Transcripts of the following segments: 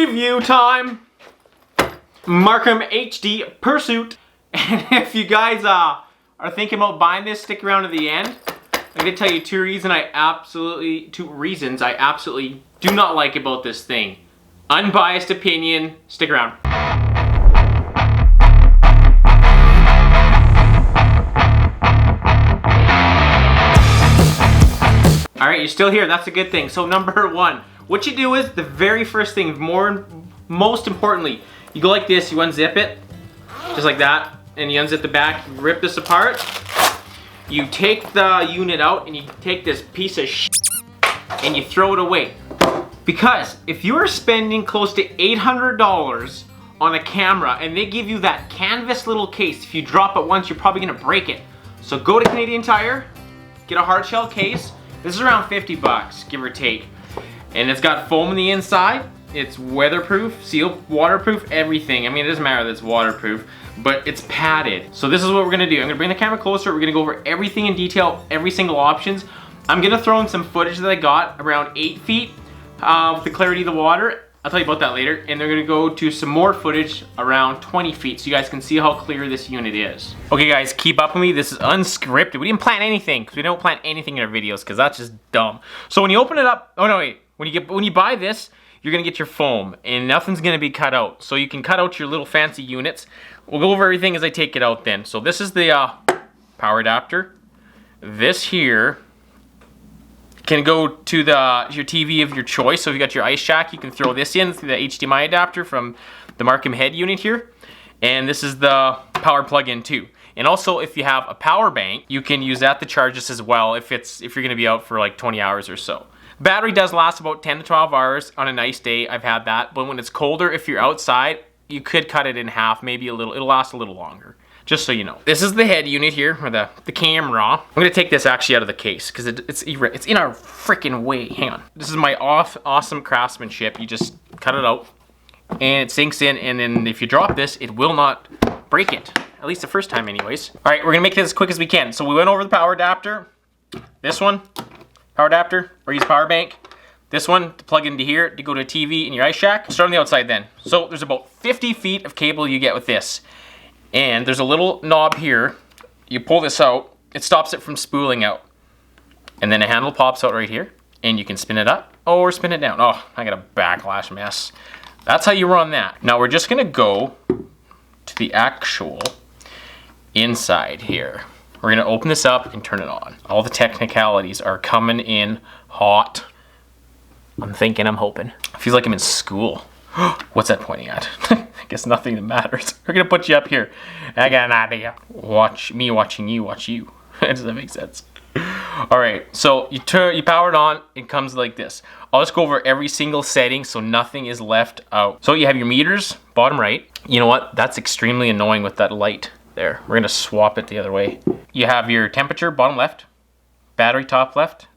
Review time! Marcum HD Pursuit. And if you guys are thinking about buying this, stick around to the end. I'm gonna tell you two reasons I absolutely do not like about this thing. Unbiased opinion, stick around. Alright, you're still here, that's a good thing. So number one, what you do is, the very first thing, most importantly, you go like this, you unzip it, just like that, and you unzip the back, you rip this apart, you take the unit out, and you take this piece of shit, and you throw it away. Because if you are spending close to $800 on a camera, and they give you that canvas little case, if you drop it once, you're probably gonna break it. So go to Canadian Tire, get a hard shell case. This is around 50 bucks, give or take. And it's got foam on the inside. It's weatherproof, sealed, waterproof, everything. I mean, it doesn't matter that it's waterproof, but it's padded. So this is what we're gonna do. I'm gonna bring the camera closer. We're gonna go over everything in detail, every single options. I'm gonna throw in some footage that I got around 8 feet with the clarity of the water. I'll tell you about that later. And they're gonna go to some more footage around 20 feet so you guys can see how clear this unit is. Okay guys, keep up with me. This is unscripted. We didn't plan anything, because we don't plan anything in our videos, because that's just dumb. So when you open it up, oh no wait, when you buy this, you're gonna get your foam, and nothing's gonna be cut out. So you can cut out your little fancy units. We'll go over everything as I take it out then. So this is the power adapter. This here can go to your TV of your choice. So if you got your ice shack, you can throw this in through the HDMI adapter from the Marcum head unit here. And this is the power plug-in too. And also, if you have a power bank, you can use that to charge this as well if you're gonna be out for like 20 hours or so. Battery does last about 10 to 12 hours on a nice day. I've had that. But when it's colder, if you're outside, you could cut it in half, maybe a little. It'll last a little longer, just so you know. This is the head unit here, or the camera. I'm gonna take this actually out of the case because it's in our freaking way. Hang on. This is my awesome craftsmanship. You just cut it out and it sinks in, and then if you drop this, it will not break it. At least the first time anyways. All right, we're gonna make this as quick as we can. So we went over the power adapter. This one, power adapter, or use power bank. This one to plug into here to go to a TV in your ice shack. Start on the outside then. So there's about 50 feet of cable you get with this. And there's a little knob here. You pull this out, it stops it from spooling out. And then a handle pops out right here, and you can spin it up or spin it down. Oh, I got a backlash mess. That's how you run that. Now we're just gonna go to the actual inside here. We're gonna open this up and turn it on. All the technicalities are coming in hot. I'm thinking, I'm hoping. It feels like I'm in school. What's that pointing at? I guess nothing that matters. We're gonna put you up here. I got an idea. Watch me watching you watch you. Does that make sense? All right, so you power it on, it comes like this. I'll just go over every single setting so nothing is left out. So you have your meters, bottom right. You know what? That's extremely annoying with that light there. We're gonna swap it the other way. You have your temperature, bottom left. Battery, top left.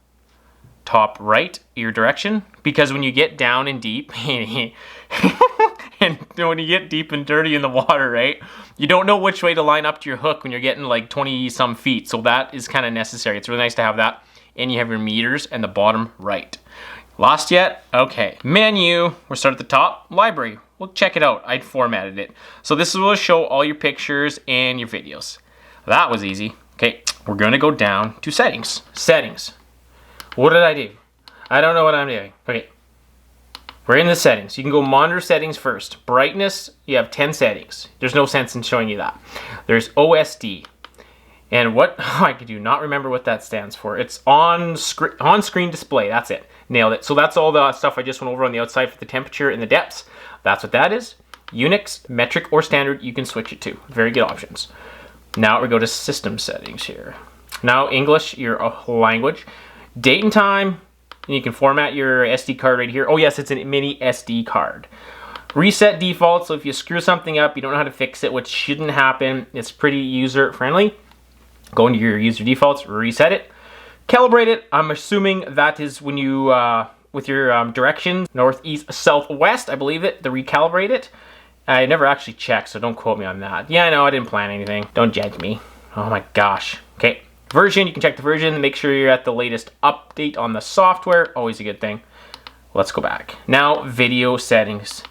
Top right, your direction, because when you get down and deep and when you get deep and dirty in the water, right, you don't know which way to line up to your hook when you're getting like 20 some feet, so that is kind of necessary. It's really nice to have that. And you have your meters and the bottom right. Lost yet? Okay. Menu, we'll start at the top. Library, we'll check it out. I'd formatted it, so this will show all your pictures and your videos. That was easy. Okay, we're gonna go down to settings. What did I do? I don't know what I'm doing. Okay, we're in the settings. You can go monitor settings first. Brightness, you have 10 settings. There's no sense in showing you that. There's OSD. And what, I do not remember what that stands for. It's on-screen display, that's it. Nailed it. So that's all the stuff I just went over on the outside for the temperature and the depths. That's what that is. Unix, metric, or standard, you can switch it to. Very good options. Now we go to system settings here. Now English, your language. Date and time, and you can format your SD card right here. Oh yes, it's a mini SD card. Reset default, so if you screw something up, you don't know how to fix it, which shouldn't happen. It's pretty user friendly. Go into your user defaults, reset it. Calibrate it, I'm assuming that is when you, with your directions, north, east, south, west, I believe it, to recalibrate it. I never actually checked, so don't quote me on that. Yeah, I know, I didn't plan anything. Don't judge me. Oh my gosh. Okay. Version, you can check the version, make sure you're at the latest update on the software, always a good thing. Let's go back. Now, video settings.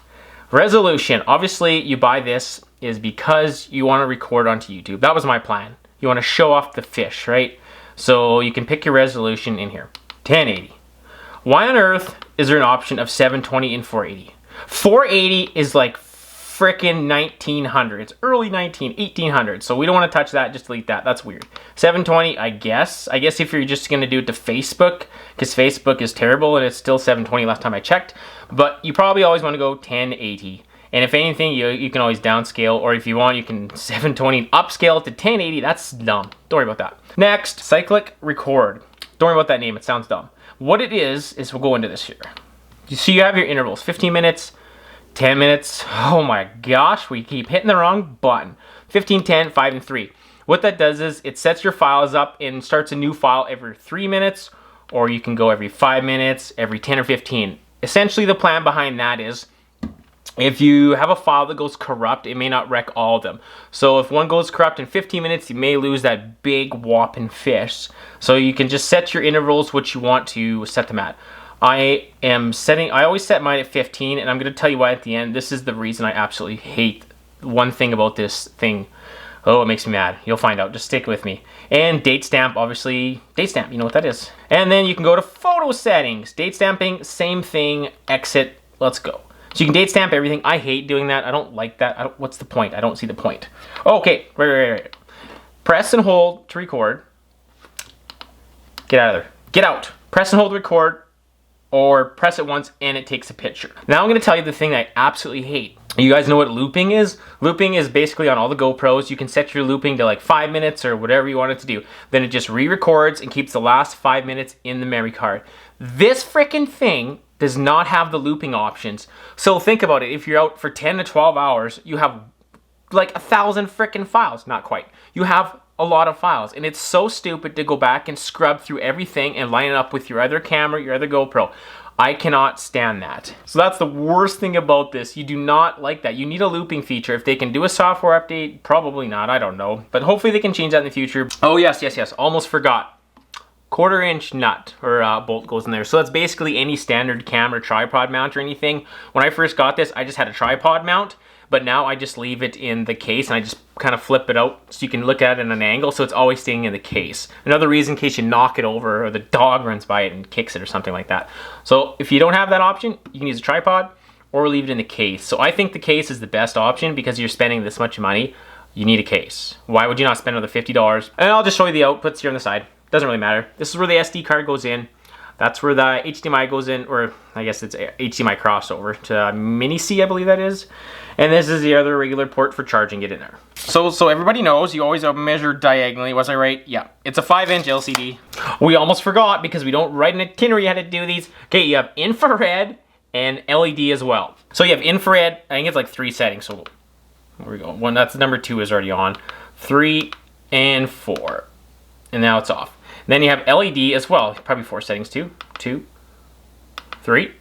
Resolution. Obviously, you buy this is because you want to record onto YouTube. That was my plan. You want to show off the fish, right? So you can pick your resolution in here. 1080. Why on earth is there an option of 720 and 480? 480 is like frickin' 1900s, early 1800s. So we don't want to touch that, just delete that. That's weird. 720, I guess if you're just going to do it to Facebook, because Facebook is terrible and it's still 720 last time I checked. But you probably always want to go 1080. And if anything, you can always downscale, or if you want, you can 720 and upscale to 1080. That's dumb. Don't worry about that. Next, cyclic record. Don't worry about that name. It sounds dumb. What it is we'll go into this here. You see, you have your intervals, 15 minutes, 10 minutes. Oh my gosh, we keep hitting the wrong button. 15, 10, 5, and 3. What that does is it sets your files up and starts a new file every 3 minutes, or you can go every 5 minutes, every 10 or 15. Essentially, the plan behind that is if you have a file that goes corrupt, it may not wreck all of them. So if one goes corrupt in 15 minutes, you may lose that big whopping fish. So you can just set your intervals what you want to set them at. I always set mine at 15, and I'm going to tell you why at the end. This is the reason I absolutely hate one thing about this thing. Oh, it makes me mad. You'll find out. Just stick with me. And date stamp, obviously. Date stamp, you know what that is. And then you can go to photo settings. Date stamping, same thing. Exit. Let's go. So you can date stamp everything. I hate doing that. I don't like that. What's the point? I don't see the point. Okay, right. Press and hold to record. Get out of there. Get out. Press and hold to record, or press it once and it takes a picture. Now I'm going to tell you the thing I absolutely hate. You guys know what looping is? Looping is basically on all the GoPros. You can set your looping to like 5 minutes or whatever you want it to do. Then it just re-records and keeps the last 5 minutes in the memory card. This frickin' thing does not have the looping options. So think about it. If you're out for 10 to 12 hours, you have like 1,000 frickin' files. Not quite. You have a lot of files, and it's so stupid to go back and scrub through everything and line it up with your other camera, your other GoPro. I cannot stand that. So that's the worst thing about this. You do not like that. You need a looping feature. If they can do a software update, probably not, I don't know. But hopefully they can change that in the future. Oh yes, almost forgot. 1/4 inch nut or bolt goes in there. So that's basically any standard camera tripod mount or anything. When I first got this, I just had a tripod mount, but now I just leave it in the case and I just kind of flip it out so you can look at it at an angle, so it's always staying in the case. Another reason in case you knock it over or the dog runs by it and kicks it or something like that. So if you don't have that option, you can use a tripod or leave it in the case. So I think the case is the best option because you're spending this much money. You need a case. Why would you not spend another $50? And I'll just show you the outputs here on the side. Doesn't really matter. This is where the SD card goes in. That's where the HDMI goes in, or I guess it's HDMI crossover to Mini C, I believe that is. And this is the other regular port for charging it in there. So everybody knows you always measure diagonally. Was I right? Yeah. It's a 5-inch LCD. We almost forgot because we don't write an itinerary how to do these. Okay, you have infrared and LED as well. So you have infrared. I think it's like 3 settings. So there we go. One, that's number 2 is already on. 3 and 4, and now it's off. Then you have LED as well, probably 4 settings too. 2, 3,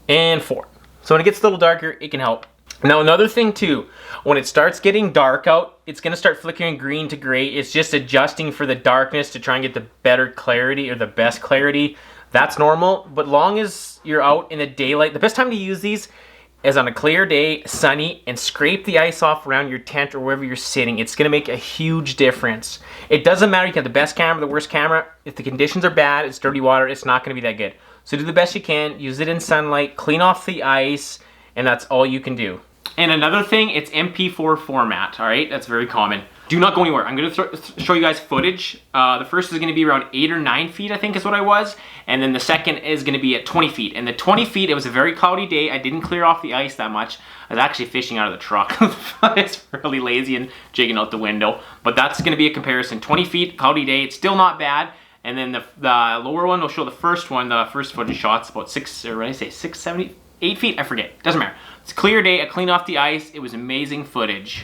and 4. So when it gets a little darker, it can help. Now another thing too, when it starts getting dark out, it's gonna start flickering green to gray. It's just adjusting for the darkness to try and get the better clarity or the best clarity. That's normal, but long as you're out in the daylight, the best time to use these is on a clear day, sunny, and scrape the ice off around your tent or wherever you're sitting. It's gonna make a huge difference. It doesn't matter, you can have the best camera, the worst camera. If the conditions are bad, it's dirty water, it's not gonna be that good. So do the best you can, use it in sunlight, clean off the ice, and that's all you can do. And another thing, it's MP4 format, all right? That's very common. Do not go anywhere. I'm gonna show you guys footage. The first is gonna be around 8 or 9 feet, I think is what I was. And then the second is gonna be at 20 feet. And the 20 feet, it was a very cloudy day. I didn't clear off the ice that much. I was actually fishing out of the truck. It's really lazy and jigging out the window. But that's gonna be a comparison. 20 feet, cloudy day, it's still not bad. And then the lower one will show the first one, the first footage shot's about 6, or what did I say, 6, 7, 8 feet? I forget, doesn't matter. It's a clear day, I cleaned off the ice. It was amazing footage.